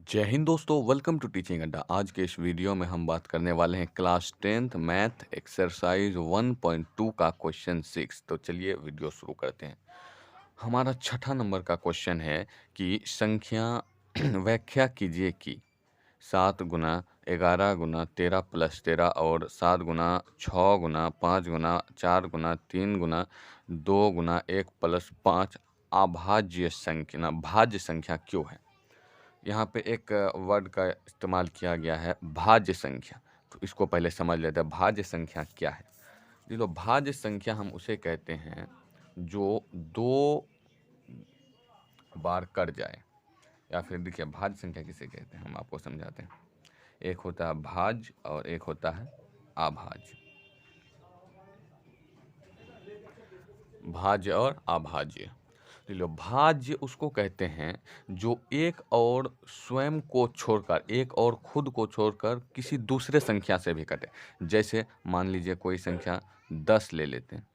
जय हिंद दोस्तों, welcome to teaching अड्डा। आज के इस वीडियो में हम बात करने वाले हैं क्लास 10th मैथ एक्सरसाइज 1.2 का क्वेश्चन 6। तो चलिए वीडियो शुरू करते हैं। हमारा छठा नंबर का क्वेश्चन है कि संख्या व्याख्या कीजिए कि 7 गुना 11 गुना 13 प्लस 13 और 7 गुना 6 गुना 5 गुना 4 गुना 3 गुना 2 गुना 1 प्लस 5 अभाज्य संख्या भाज्य संख्या क्यों है। यहाँ पे एक वर्ड का इस्तेमाल किया गया है, भाज्य संख्या। तो इसको पहले समझ लेते हैं, भाज्य संख्या क्या है। जी लो, भाज्य संख्या हम उसे कहते हैं जो 2 बार कट जाए, या फिर देखिए भाज्य संख्या किसे कहते हैं हम आपको समझाते हैं। एक होता है भाज्य और एक होता है अभाज्य। भाज्य और अभाज्य। लो, भाज्य उसको कहते हैं जो एक और स्वयं को छोड़कर, एक और खुद को छोड़कर किसी दूसरे संख्या से भी कटे। जैसे मान लीजिए कोई संख्या 10 ले लेते हैं,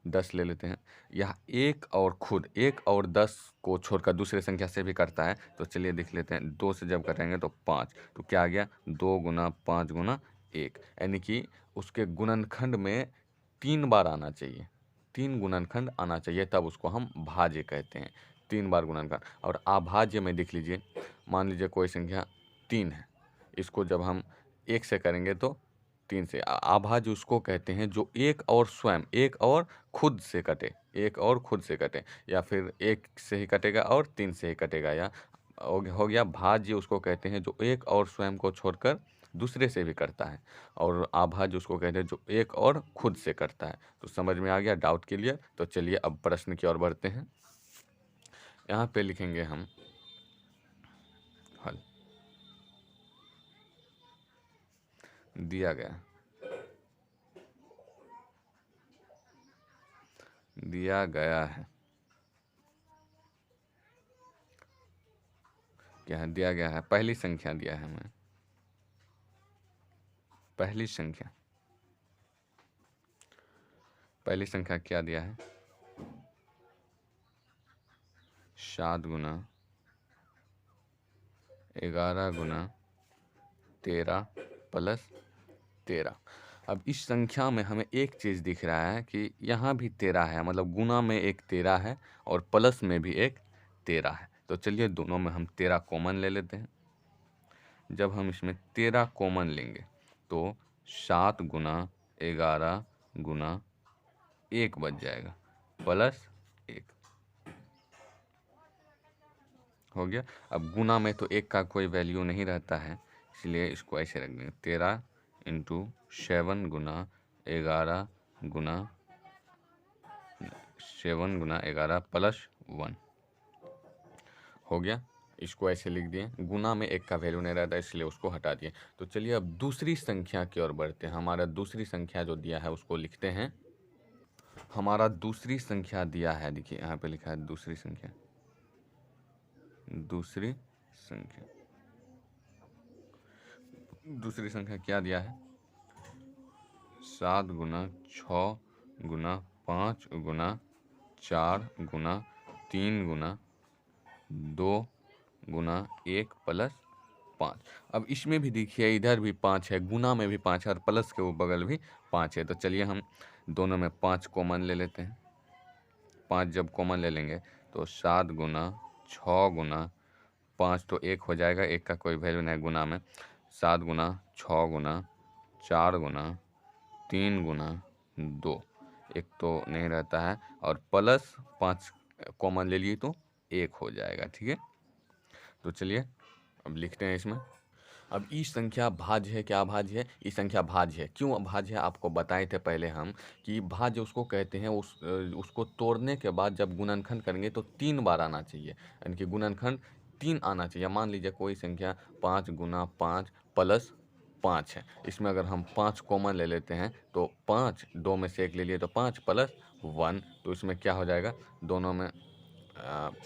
10 ले लेते हैं, यह एक और खुद, एक और 10 को छोड़कर दूसरे संख्या से भी कटता है। तो चलिए देख लेते हैं, 2 से जब कटेंगे तो 5, तो क्या आ गया 2 गुना 5 गुना 1, यानी कि उसके गुणनखंड में 3 बार आना चाहिए, 3 गुणनखंड आना चाहिए, तब उसको हम भाज्य कहते हैं, 3 बार गुणनखंड। और अभाज्य में देख लीजिए, मान लीजिए कोई संख्या 3 है, इसको जब हम 1 से करेंगे तो 3 से। अभाज्य उसको कहते हैं जो एक और स्वयं, एक और खुद से कटे, एक और खुद से कटे, या फिर 1 से ही कटेगा और 3 से ही कटेगा। या हो गया भाज्य उसको कहते हैं जो एक और स्वयं को छोड़कर दूसरे से भी करता है, और अभाज्य उसको कहते हैं जो एक और खुद से करता है। तो समझ में आ गया, डाउट क्लियर। तो चलिए अब प्रश्न की ओर बढ़ते हैं। यहाँ पे लिखेंगे हम हल। दिया गया है, क्या है, दिया गया है, पहली संख्या दिया है हमें, पहली संख्या, पहली संख्या क्या दिया है, 7 गुना 11 गुना 13 प्लस 13। अब इस संख्या में हमें एक चीज़ दिख रहा है कि यहाँ भी 13 है, मतलब गुना में एक 13 है और प्लस में भी एक 13 है। तो चलिए दोनों में हम 13 कॉमन ले लेते हैं। जब हम इसमें 13 कॉमन लेंगे तो 7 गुना 11 गुना 1 बच जाएगा प्लस 1, हो गया। अब गुना में तो 1 का कोई वैल्यू नहीं रहता है, इसलिए इसको ऐसे रख देंगे, 13 इंटू 7 गुना 11 गुना 7 गुना 11 प्लस 1, हो गया। इसको ऐसे लिख दिए, गुना में 1 का वैल्यू नहीं रहता इसलिए उसको हटा दिए। तो चलिए अब दूसरी संख्या की ओर बढ़ते हैं। हमारा दूसरी संख्या जो दिया है उसको लिखते हैं। हमारा दूसरी संख्या दिया है, देखिए यहाँ पे लिखा है दूसरी संख्या, दूसरी संख्या, दूसरी संख्या क्या दिया है, 7 गुना 6 गुना 5 गुना 4 गुना 3 गुना 2 गुना 1 प्लस 5। अब इसमें भी देखिए इधर भी 5 है, गुना में भी 5 है और प्लस के वो बगल भी 5 है। तो चलिए हम दोनों में 5 कॉमन ले लेते हैं। 5 जब कॉमन ले लेंगे तो 7 गुना 6 गुना 5 तो 1 हो जाएगा, 1 का कोई वैल्यू नहीं गुना में, 7 गुना 6 गुना 4 गुना 3 गुना 2, 1 तो नहीं रहता है, और प्लस 5 कॉमन ले लिए तो 1 हो जाएगा, ठीक है। तो चलिए अब लिखते हैं इसमें। अब ई संख्या भाज्य है, क्या भाज्य है, ई संख्या भाज्य है। क्यों भाज्य है, आपको बताए थे पहले हम कि भाज्य उसको कहते हैं उसको तोड़ने के बाद जब गुणनखंड करेंगे तो 3 बार आना चाहिए, यानी कि गुणनखंड 3 आना चाहिए। मान लीजिए कोई संख्या 5 गुना 5 प्लस 5 है, इसमें अगर हम 5 कॉमन ले लेते हैं तो 5, 2 में से 1 ले लिए तो 5 प्लस 1, तो इसमें क्या हो जाएगा, दोनों में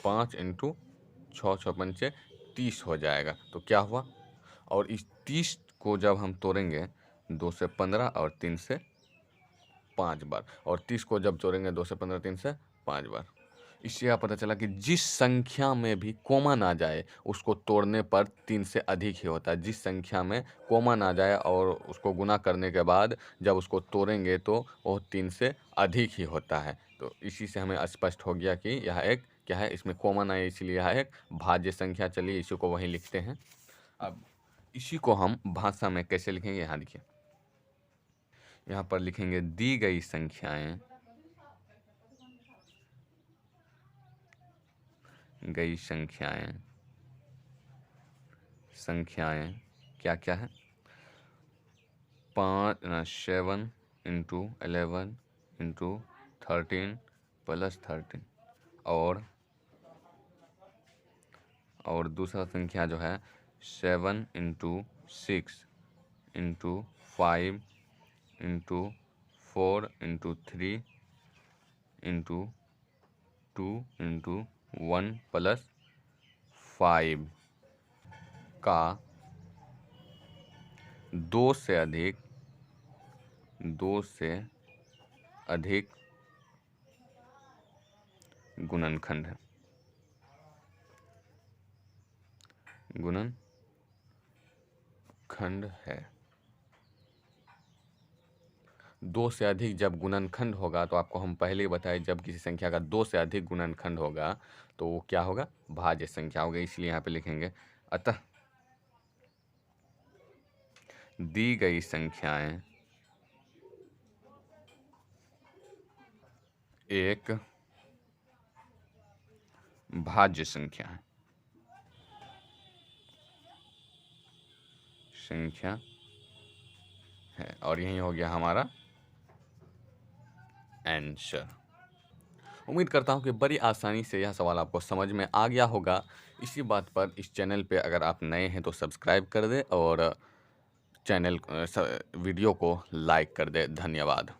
5 इंटू 6 6 पंचे 30 हो जाएगा। तो क्या हुआ, और इस 30 को जब हम तोड़ेंगे 2 से 15 और 3 से 5 बार, और 30 को जब तोड़ेंगे 2 से 15 3 से 5 बार, इससे यह पता चला कि जिस संख्या में भी कोमा ना जाए उसको तोड़ने पर 3 से अधिक ही होता है। जिस संख्या में कोमा ना जाए और उसको गुना करने के बाद जब उसको तोड़ेंगे तो वो 3 से अधिक ही होता है। तो इसी से हमें स्पष्ट हो गया कि यह एक क्या है, इसमें कोमा ना है, इसलिए यह एक भाज्य संख्या। चलिए इसी को वहीं लिखते हैं। अब इसी को हम भाषा में कैसे लिखेंगे, यहाँ देखिए, यहाँ पर लिखेंगे दी गई संख्याएं संख्याएं क्या क्या है, 7 इंटू 11 इंटू 13 प्लस 13 और दूसरा संख्या जो है 7 into 6 into 5 into 4 into 3 into 2 into 1 plus 5 का 2 से अधिक गुणनखंड है। 2 से अधिक जब गुणनखंड होगा तो आपको हम पहले ही बताए, जब किसी संख्या का 2 से अधिक गुणनखंड होगा तो वो क्या होगा, भाज्य संख्या होगा। इसलिए यहाँ पे लिखेंगे अतः दी गई संख्याएं एक भाज्य संख्या है। और यही हो गया हमारा आंसर। उम्मीद करता हूँ कि बड़ी आसानी से यह सवाल आपको समझ में आ गया होगा। इसी बात पर इस चैनल पे अगर आप नए हैं तो सब्सक्राइब कर दें और वीडियो को लाइक कर दें। धन्यवाद।